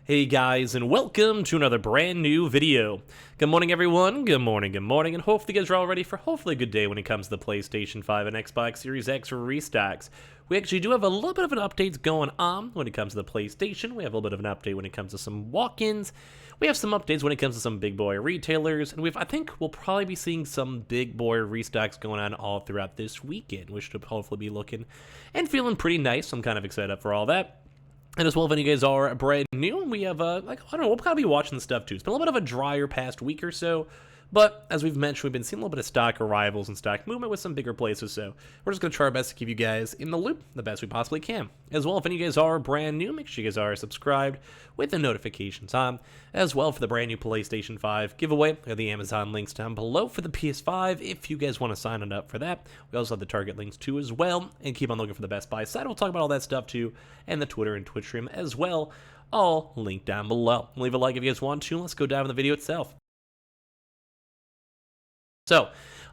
Hey guys, and welcome to another brand new video. Good morning everyone, good morning, and hopefully you guys are all ready for hopefully a good day when it comes to the PlayStation 5 and Xbox Series X restocks. We actually do have a little bit of an update going on when it comes to the PlayStation. We have a little bit of an update when it comes to some walk-ins. We have some updates when it comes to some big boy retailers, and I think we'll probably be seeing some big boy restocks going on all throughout this weekend, which should hopefully be looking and feeling pretty nice. I'm kind of excited for all that. And as well, if any of you guys are brand new, we have, I don't know, we'll probably be watching this stuff too. It's been a little bit of a drier past week or so, but as we've mentioned, we've been seeing a little bit of stock arrivals and stock movement with some bigger places, so we're just going to try our best to keep you guys in the loop the best we possibly can. As well, if any of you guys are brand new, make sure you guys are subscribed with the notifications on. As well, for the brand new PlayStation 5 giveaway, we have the Amazon links down below for the PS5 if you guys want to sign up for that. We also have the Target links too as well, and keep on looking for the Best Buy site. We'll talk about all that stuff too, and the Twitter and Twitch stream as well, all linked down below. Leave a like if you guys want to. Let's go dive in the video itself. So,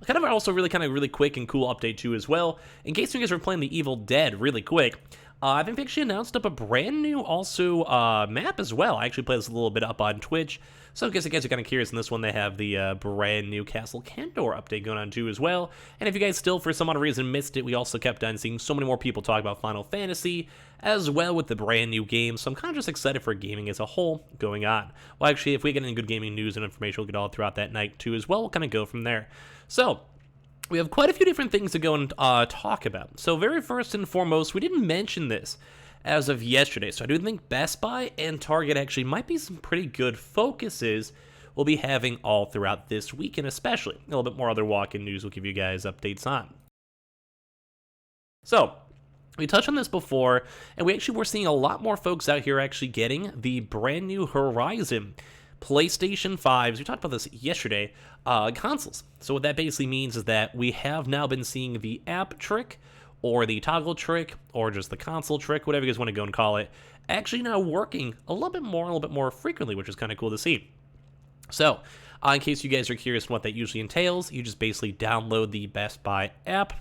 kind of also really quick and cool update too as well. In case you guys are playing the Evil Dead really quick, I think they actually announced up a brand new also map as well. I actually played this a little bit up on Twitch. So in case you guys are kind of curious, in this one they have the brand new Castle Candor update going on too as well. And if you guys still for some odd reason missed it, we also kept on seeing so many more people talk about Final Fantasy as well with the brand new game. So I'm kind of just excited for gaming as a whole going on. Well, actually, if we get any good gaming news and information, we'll get all throughout that night too as well. We'll kind of go from there. So we have quite a few different things to go and talk about. So very first and foremost, we didn't mention this as of yesterday. So I do think Best Buy and Target actually might be some pretty good focuses we'll be having all throughout this week, and especially a little bit more other walk-in news we'll give you guys updates on. So we touched on this before, and we actually were seeing a lot more folks out here actually getting the brand new Horizon PlayStation 5s, we talked about this yesterday, consoles. So what that basically means is that we have now been seeing the app trick, or the toggle trick, or just the console trick, whatever you guys want to go and call it, actually now working a little bit more frequently, which is kind of cool to see. So, in case you guys are curious what that usually entails, you just basically download the Best Buy app.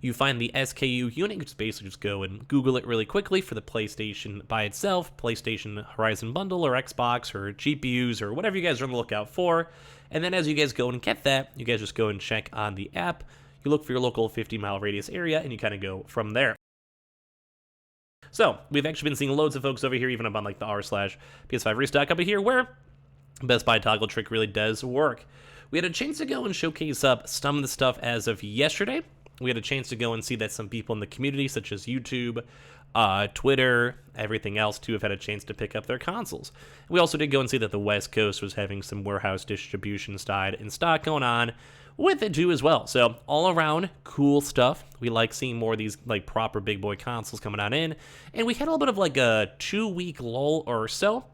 You find the SKU unit, you just basically just go and Google it really quickly for the PlayStation by itself, PlayStation Horizon Bundle, or Xbox, or GPUs, or whatever you guys are on the lookout for. And then as you guys go and get that, you guys just go and check on the app. You look for your local 50-mile radius area, and you kind of go from there. So, we've actually been seeing loads of folks over here, even up on like the r/PS5 restock up here, where Best Buy toggle trick really does work. We had a chance to go and showcase up some of the stuff as of yesterday. We had a chance to go and see that some people in the community, such as YouTube, Twitter, everything else, too, have had a chance to pick up their consoles. We also did go and see that the West Coast was having some warehouse distribution side in stock going on with it, too, as well. So, all around, cool stuff. We like seeing more of these, like, proper big boy consoles coming on in. And we had a little bit of, like, a 2-week lull or so.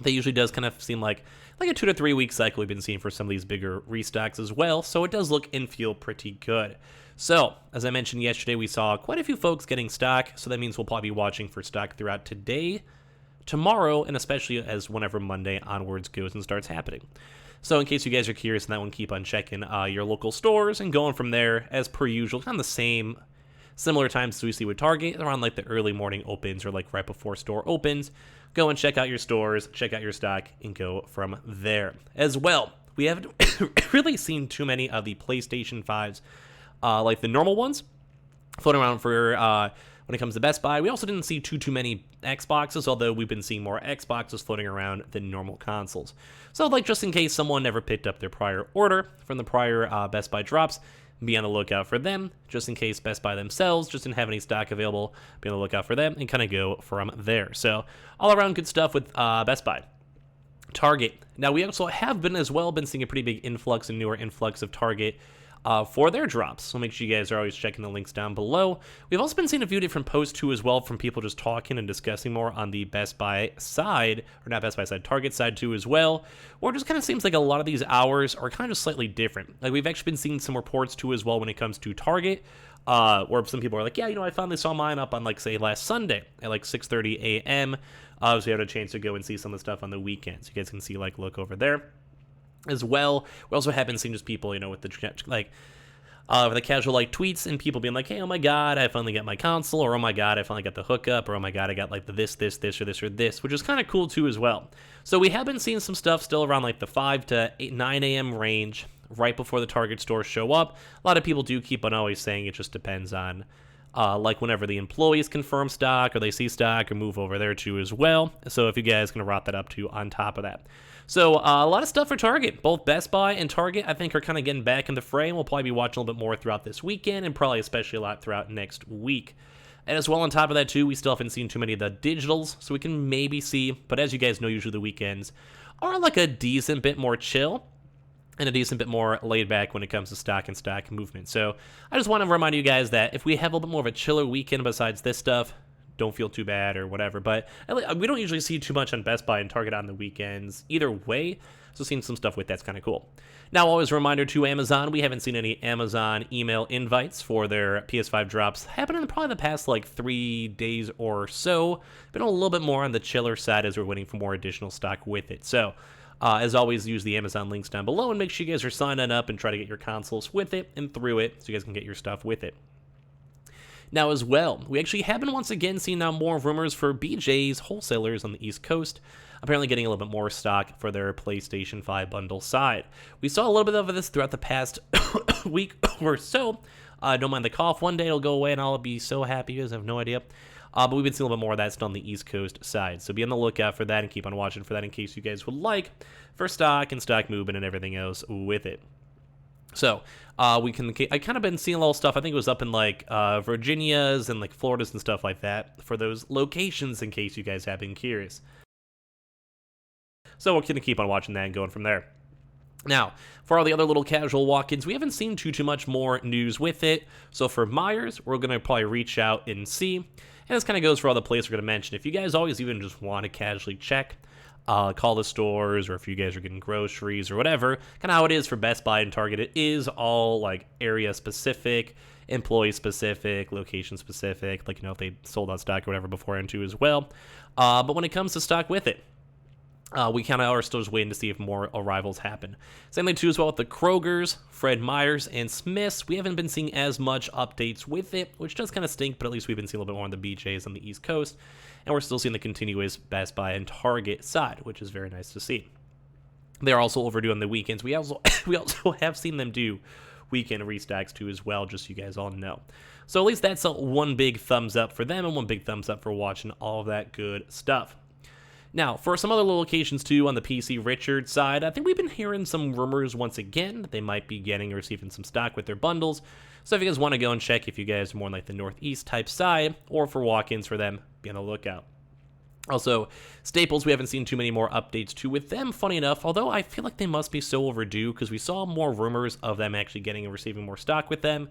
That usually does kind of seem like a 2 to 3 week cycle we've been seeing for some of these bigger restocks as well. So, it does look and feel pretty good. So, as I mentioned yesterday, we saw quite a few folks getting stock, so that means we'll probably be watching for stock throughout today, tomorrow, and especially as whenever Monday onwards goes and starts happening. So in case you guys are curious on that one, keep on checking your local stores and going from there as per usual, kind of the similar times as we see with Target, around like the early morning opens or like right before store opens. Go and check out your stores, check out your stock, and go from there. As well, we haven't really seen too many of the PlayStation 5s, like the normal ones, floating around for when it comes to Best Buy. We also didn't see too many Xboxes, although we've been seeing more Xboxes floating around than normal consoles. So, like, just in case someone never picked up their prior order from the prior Best Buy drops, be on the lookout for them. Just in case Best Buy themselves just didn't have any stock available, be on the lookout for them and kind of go from there. So, all around good stuff with Best Buy. Target. Now, we also have been seeing a pretty big influx and newer influx of Target for their drops. So make sure you guys are always checking the links down below. We've also been seeing a few different posts too as well from people just talking and discussing more on the Best Buy side, or not Best Buy side, Target side too as well. Or it just kind of seems like a lot of these hours are kind of slightly different. Like we've actually been seeing some reports too as well when it comes to Target, where some people are like, yeah, I finally saw mine up on like say last Sunday at like 6:30 a.m. So we had a chance to go and see some of the stuff on the weekends. You guys can see look over there as well. We also have been seeing just people, with the For the casual like tweets and people being like, hey, oh my god, I finally got my console, or oh my god, I finally got the hookup, or oh my god, I got like the this, or this, which is kind of cool too as well. So we have been seeing some stuff still around like the 5 to 9 a.m. range, right before the Target stores show up. A lot of people do keep on always saying it just depends on like whenever the employees confirm stock or they see stock or move over there too as well. So if you guys can wrap that up too on top of that. So a lot of stuff for Target. Both Best Buy and Target, I think, are kind of getting back in the fray. We'll probably be watching a little bit more throughout this weekend and probably especially a lot throughout next week. And as well on top of that too, we still haven't seen too many of the digitals, so we can maybe see, but as you guys know, usually the weekends are like a decent bit more chill and a decent bit more laid back when it comes to stock and stock movement. So I just want to remind you guys that if we have a little bit more of a chiller weekend besides this stuff, don't feel too bad or whatever. But we don't usually see too much on Best Buy and Target on the weekends either way, so seeing some stuff with that's kind of cool. Now, always a reminder to Amazon, we haven't seen any Amazon email invites for their PS5 drops happening in probably the past like 3 days or so. Been a little bit more on the chiller side as we're waiting for more additional stock with it. So as always, use the Amazon links down below and make sure you guys are signing up and try to get your consoles with it and through it so you guys can get your stuff with it. Now, as well, we actually have been once again seeing now more rumors for BJ's wholesalers on the East Coast, apparently getting a little bit more stock for their PlayStation 5 bundle side. We saw a little bit of this throughout the past week or so. Don't mind the cough. One day it'll go away and I'll be so happy. You guys have no idea. But we've been seeing a little bit more of that still on the East Coast side. So be on the lookout for that and keep on watching for that in case you guys would like for stock and stock movement and everything else with it. So I kind of been seeing a little stuff. I think it was up in like Virginia's and like Florida's and stuff like that for those locations in case you guys have been curious. So we're going to keep on watching that and going from there. Now, for all the other little casual walk-ins, we haven't seen too much more news with it. So for Myers, we're going to probably reach out and see. And this kind of goes for all the places we're going to mention. If you guys always even just want to casually check, call the stores, or if you guys are getting groceries or whatever, kind of how it is for Best Buy and Target, it is all like area specific, employee specific, location specific, like, you know, if they sold out stock or whatever beforehand too as well. But when it comes to stock with it, we kind of are still just waiting to see if more arrivals happen. Same thing too as well with the Kroger's, Fred Meyer's, and Smith's. We haven't been seeing as much updates with it, which does kind of stink, but at least we've been seeing a little bit more on the BJ's on the East Coast, and we're still seeing the continuous Best Buy and Target side, which is very nice to see. They're also overdue on the weekends. We also have seen them do weekend restocks too as well, just so you guys all know. So at least that's one big thumbs up for them and one big thumbs up for watching all of that good stuff. Now, for some other locations too on the PC Richard side, I think we've been hearing some rumors once again that they might be getting or receiving some stock with their bundles. So if you guys want to go and check if you guys are more like the Northeast type side or for walk-ins for them, be on the lookout. Also, Staples, we haven't seen too many more updates too with them, funny enough, although I feel like they must be so overdue because we saw more rumors of them actually getting and receiving more stock with them.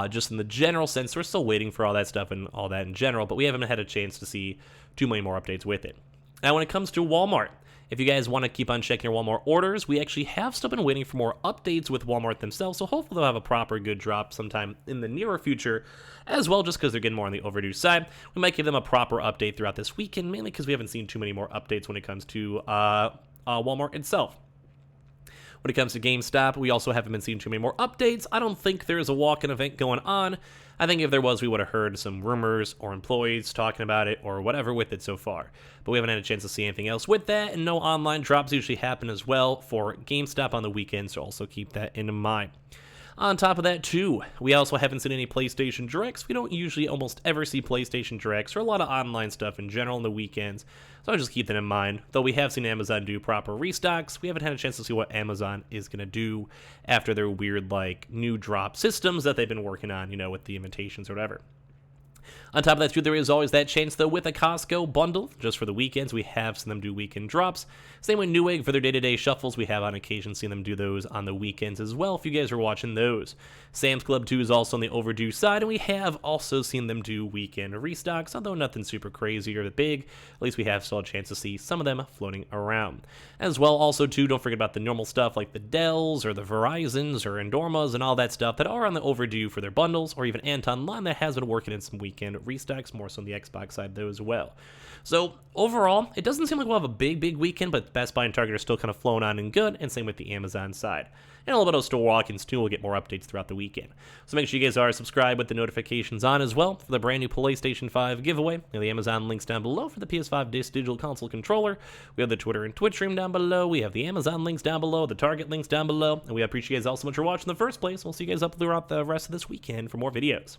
Just in the general sense, we're still waiting for all that stuff and all that in general, but we haven't had a chance to see too many more updates with it. Now, when it comes to Walmart, if you guys want to keep on checking your Walmart orders, we actually have still been waiting for more updates with Walmart themselves, so hopefully they'll have a proper good drop sometime in the nearer future as well, just because they're getting more on the overdue side. We might give them a proper update throughout this weekend, mainly because we haven't seen too many more updates when it comes to Walmart itself. When it comes to GameStop, we also haven't been seeing too many more updates. I don't think there's a walk-in event going on. I think if there was, we would have heard some rumors or employees talking about it or whatever with it so far. But we haven't had a chance to see anything else with that, and no online drops usually happen as well for GameStop on the weekends, so also keep that in mind. On top of that, too, we also haven't seen any PlayStation Directs. We don't usually almost ever see PlayStation Directs or a lot of online stuff in general on the weekends, so I'll just keep that in mind. Though we have seen Amazon do proper restocks, we haven't had a chance to see what Amazon is going to do after their weird, like, new drop systems that they've been working on, you know, with the invitations or whatever. On top of that, too, there is always that chance, though, with a Costco bundle. Just for the weekends, we have seen them do weekend drops. Same with Newegg for their day-to-day shuffles. We have on occasion seen them do those on the weekends as well, if you guys are watching those. Sam's Club, too, is also on the overdue side, and we have also seen them do weekend restocks, although nothing super crazy or big. At least we have still a chance to see some of them floating around. As well, also, too, don't forget about the normal stuff like the Dells or the Verizons or Endormas and all that stuff that are on the overdue for their bundles, or even Anton Line that has been working in some weekend Restocks, more so on the Xbox side though as well. So overall, it doesn't seem like we'll have a big weekend, but Best Buy and Target are still kind of flowing on and good, and same with the Amazon side. And a little bit of Store Walk-ins too. We'll get more updates throughout the weekend. So make sure you guys are subscribed with the notifications on as well for the brand new PlayStation 5 giveaway. The Amazon links down below for the PS5 Digital Console controller. We have the Twitter and Twitch stream down below. We have the Amazon links down below, the Target links down below. And we appreciate you guys all so much for watching in the first place. We'll see you guys up throughout the rest of this weekend for more videos.